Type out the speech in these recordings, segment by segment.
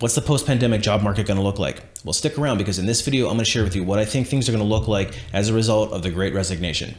What's the post-pandemic job market going to look like? Well, stick around because in this video, I'm going to share with you what I think things are going to look like as a result of the Great Resignation.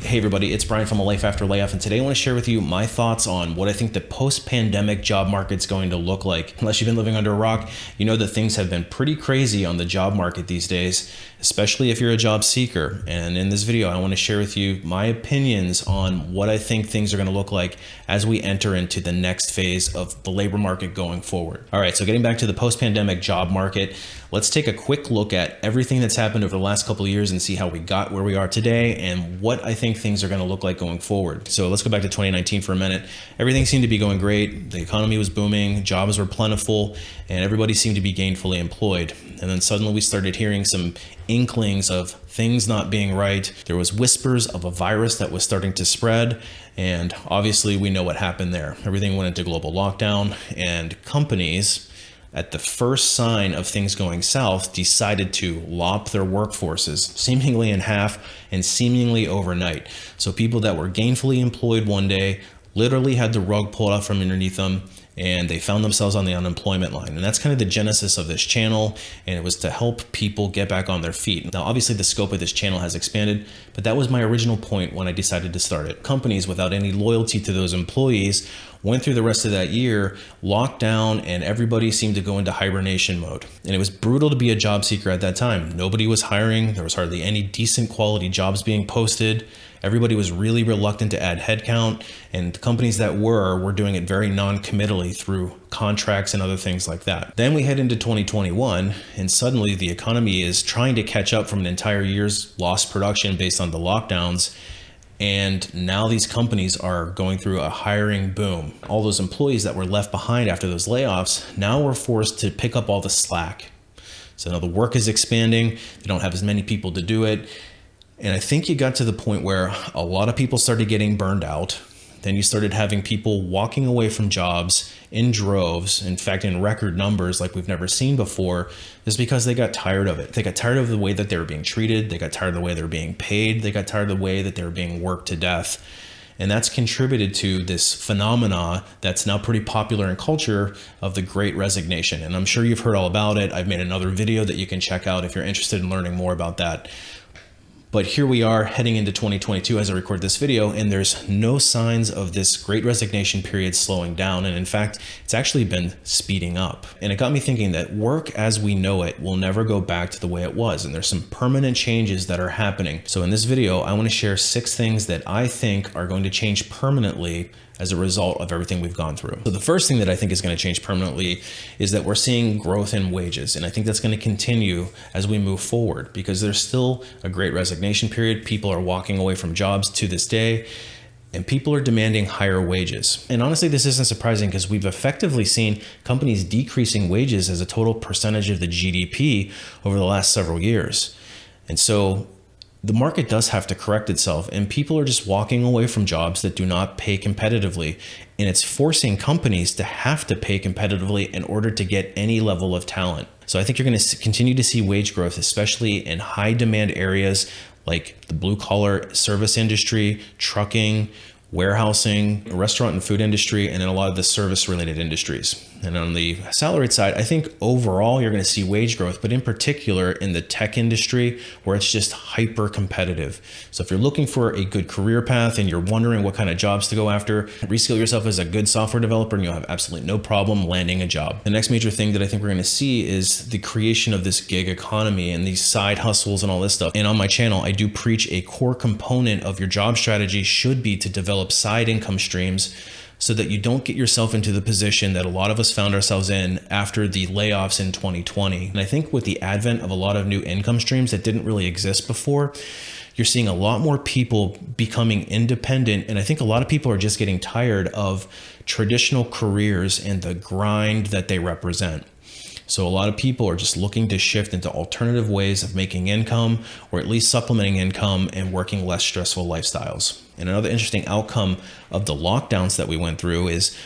Hey everybody, it's Brian from A Life After Layoff, and today I want to share with you my thoughts on what I think the post-pandemic job market's going to look like. Unless you've been living under a rock, you know that things have been pretty crazy on the job market these days, especially if you're a job seeker. And in this video, I want to share with you my opinions on what I think things are going to look like as we enter into the next phase of the labor market going forward. All right, so getting back to the post-pandemic job market, let's take a quick look at everything that's happened over the last couple of years and see how we got where we are today and what I think things are going to look like going forward. So let's go back to 2019 for a minute. Everything seemed to be going great. The economy was booming, jobs were plentiful, and everybody seemed to be gainfully employed. And then suddenly we started hearing some inklings of things not being right. There was whispers of a virus that was starting to spread, and obviously we know what happened there. Everything went into global lockdown, and companies, at the first sign of things going south, decided to lop their workforces seemingly in half and seemingly overnight. So people that were gainfully employed one day literally had the rug pulled out from underneath them, and they found themselves on the unemployment line. And that's kind of the genesis of this channel, and it was to help people get back on their feet. Now, obviously the scope of this channel has expanded, but that was my original point when I decided to start it. Companies without any loyalty to those employees went through the rest of that year, locked down, and everybody seemed to go into hibernation mode. And it was brutal to be a job seeker at that time. Nobody was hiring. There was hardly any decent quality jobs being posted. Everybody was really reluctant to add headcount, and the companies that were doing it very non-committally through contracts and other things like that. Then we head into 2021, and suddenly the economy is trying to catch up from an entire year's lost production based on the lockdowns. And now these companies are going through a hiring boom. All those employees that were left behind after those layoffs now were forced to pick up all the slack. So now the work is expanding. They don't have as many people to do it. And I think you got to the point where a lot of people started getting burned out. Then you started having people walking away from jobs in droves, in fact, in record numbers like we've never seen before, is because they got tired of it. They got tired of the way that they were being treated. They got tired of the way they were being paid. They got tired of the way that they were being worked to death. And that's contributed to this phenomena that's now pretty popular in culture of the Great Resignation. And I'm sure you've heard all about it. I've made another video that you can check out if you're interested in learning more about that. But here we are heading into 2022 as I record this video, and there's no signs of this Great Resignation period slowing down. And in fact, it's actually been speeding up. And it got me thinking that work as we know it will never go back to the way it was. And there's some permanent changes that are happening. So in this video, I want to share 6 things that I think are going to change permanently as a result of everything we've gone through. So the first thing that I think is going to change permanently is that we're seeing growth in wages. And I think that's going to continue as we move forward because there's still a Great Resignation period. People are walking away from jobs to this day, and people are demanding higher wages. And honestly, this isn't surprising because we've effectively seen companies decreasing wages as a total percentage of the GDP over the last several years. And so the market does have to correct itself, and people are just walking away from jobs that do not pay competitively. And it's forcing companies to have to pay competitively in order to get any level of talent. So I think you're going to continue to see wage growth, especially in high demand areas like the blue collar service industry, trucking, warehousing, restaurant and food industry, and then a lot of the service related industries. And on the salaried side, I think overall you're going to see wage growth, but in particular in the tech industry where it's just hyper competitive. So if you're looking for a good career path and you're wondering what kind of jobs to go after, reskill yourself as a good software developer and you'll have absolutely no problem landing a job. The next major thing that I think we're going to see is the creation of this gig economy and these side hustles and all this stuff. And on my channel, I do preach a core component of your job strategy should be to develop side income streams so that you don't get yourself into the position that a lot of us found ourselves in after the layoffs in 2020. And I think with the advent of a lot of new income streams that didn't really exist before, you're seeing a lot more people becoming independent. And I think a lot of people are just getting tired of traditional careers and the grind that they represent. So a lot of people are just looking to shift into alternative ways of making income, or at least supplementing income and working less stressful lifestyles. And another interesting outcome of the lockdowns that we went through is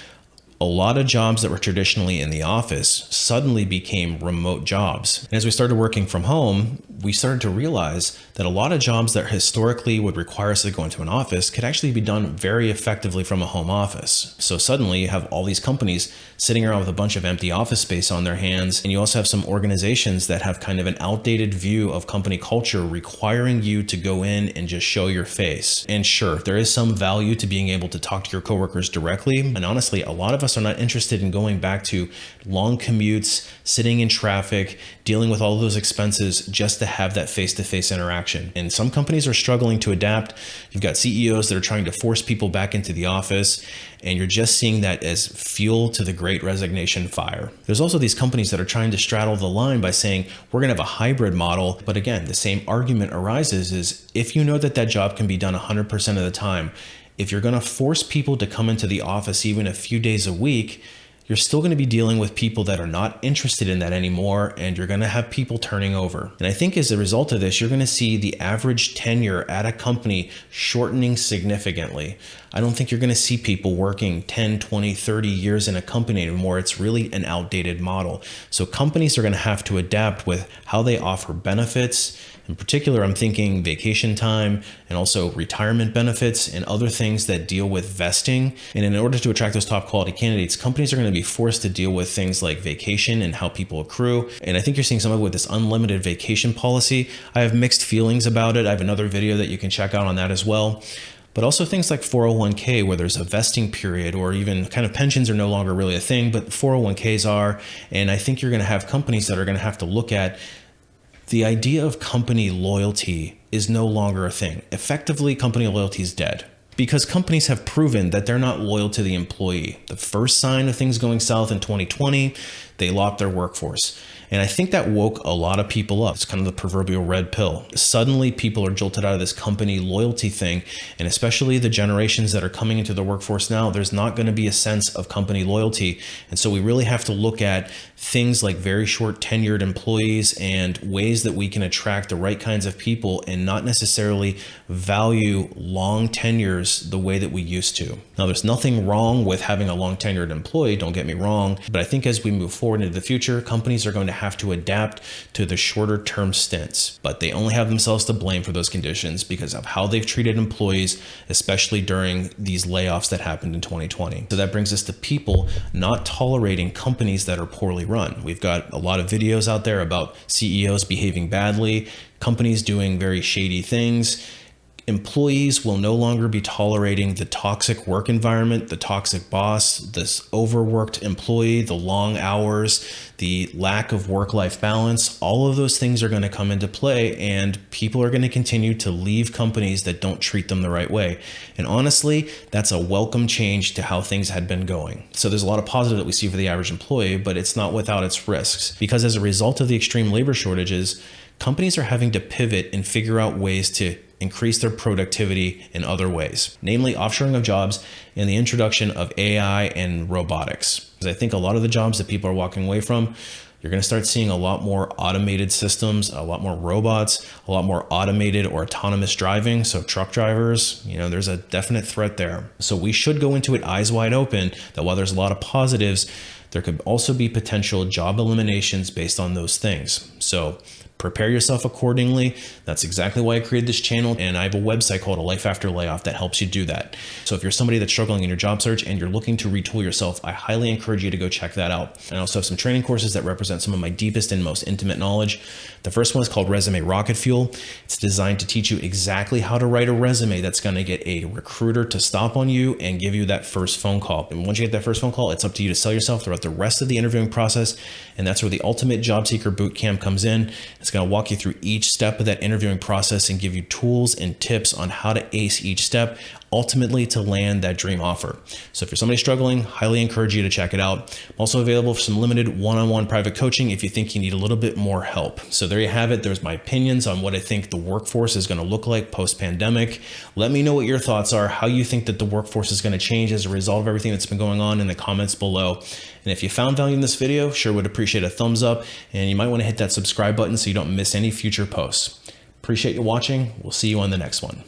a lot of jobs that were traditionally in the office suddenly became remote jobs. And as we started working from home, we started to realize that a lot of jobs that historically would require us to go into an office could actually be done very effectively from a home office. So suddenly you have all these companies sitting around with a bunch of empty office space on their hands. And you also have some organizations that have kind of an outdated view of company culture requiring you to go in and just show your face. And sure, there is some value to being able to talk to your coworkers directly. And honestly, a lot of us are not interested in going back to long commutes, sitting in traffic, dealing with all of those expenses just to have that face-to-face interaction. And some companies are struggling to adapt. You've got CEOs that are trying to force people back into the office, and you're just seeing that as fuel to the Great Resignation fire. There's also these companies that are trying to straddle the line by saying, we're gonna have a hybrid model. But again, the same argument arises is if you know that that job can be done 100% of the time, if you're gonna force people to come into the office even a few days a week, you're still going to be dealing with people that are not interested in that anymore, and you're going to have people turning over. And I think as a result of this, you're going to see the average tenure at a company shortening significantly. I don't think you're going to see people working 10, 20, 30 years in a company anymore. It's really an outdated model. So companies are going to have to adapt with how they offer benefits. In particular, I'm thinking vacation time and also retirement benefits and other things that deal with vesting. And in order to attract those top quality candidates, companies are going to be forced to deal with things like vacation and how people accrue. And I think you're seeing some of it with this unlimited vacation policy. I have mixed feelings about it. I have another video that you can check out on that as well. But also things like 401k, where there's a vesting period, or even kind of pensions are no longer really a thing, but 401ks are. And I think you're going to have companies that are going to have to look at the idea of company loyalty is no longer a thing. Effectively, company loyalty is dead because companies have proven that they're not loyal to the employee. The first sign of things going south in 2020, they locked their workforce. And I think that woke a lot of people up. It's kind of the proverbial red pill. Suddenly people are jolted out of this company loyalty thing. And especially the generations that are coming into the workforce now, there's not going to be a sense of company loyalty. And so we really have to look at things like very short tenured employees and ways that we can attract the right kinds of people and not necessarily value long tenures the way that we used to. Now, there's nothing wrong with having a long tenured employee, don't get me wrong, but I think as we move forward into the future, companies are going to have to adapt to the shorter term stints, but they only have themselves to blame for those conditions because of how they've treated employees, especially during these layoffs that happened in 2020. So that brings us to people not tolerating companies that are poorly run. We've got a lot of videos out there about CEOs behaving badly, companies doing very shady things. Employees will no longer be tolerating the toxic work environment, the toxic boss, this overworked employee, the long hours, the lack of work-life balance. All of those things are going to come into play, and people are going to continue to leave companies that don't treat them the right way. And honestly, that's a welcome change to how things had been going. So there's a lot of positive that we see for the average employee, but it's not without its risks, because as a result of the extreme labor shortages, companies are having to pivot and figure out ways to increase their productivity in other ways, namely offshoring of jobs and the introduction of AI and robotics. Because I think a lot of the jobs that people are walking away from, you're going to start seeing a lot more automated systems, a lot more robots, a lot more automated or autonomous driving. So truck drivers, there's a definite threat there. So we should go into it eyes wide open that while there's a lot of positives, there could also be potential job eliminations based on those things. So prepare yourself accordingly. That's exactly why I created this channel. And I have a website called A Life After Layoff that helps you do that. So if you're somebody that's struggling in your job search and you're looking to retool yourself, I highly encourage you to go check that out. And I also have some training courses that represent some of my deepest and most intimate knowledge. The first one is called Resume Rocketfuel. It's designed to teach you exactly how to write a resume that's going to get a recruiter to stop on you and give you that first phone call. And once you get that first phone call, it's up to you to sell yourself throughout the rest of the interviewing process. And that's where the Ultimate Job Seeker Bootcamp comes in. It's going to walk you through each step of that interviewing process and give you tools and tips on how to ace each step, ultimately to land that dream offer. So if you're somebody struggling, highly encourage you to check it out. I'm also available for some limited one-on-one private coaching if you think you need a little bit more help. So there you have it. There's my opinions on what I think the workforce is going to look like post-pandemic. Let me know what your thoughts are, how you think that the workforce is going to change as a result of everything that's been going on in the comments below. And if you found value in this video, sure would appreciate a thumbs up, and you might want to hit that subscribe button so you don't miss any future posts. Appreciate you watching. We'll see you on the next one.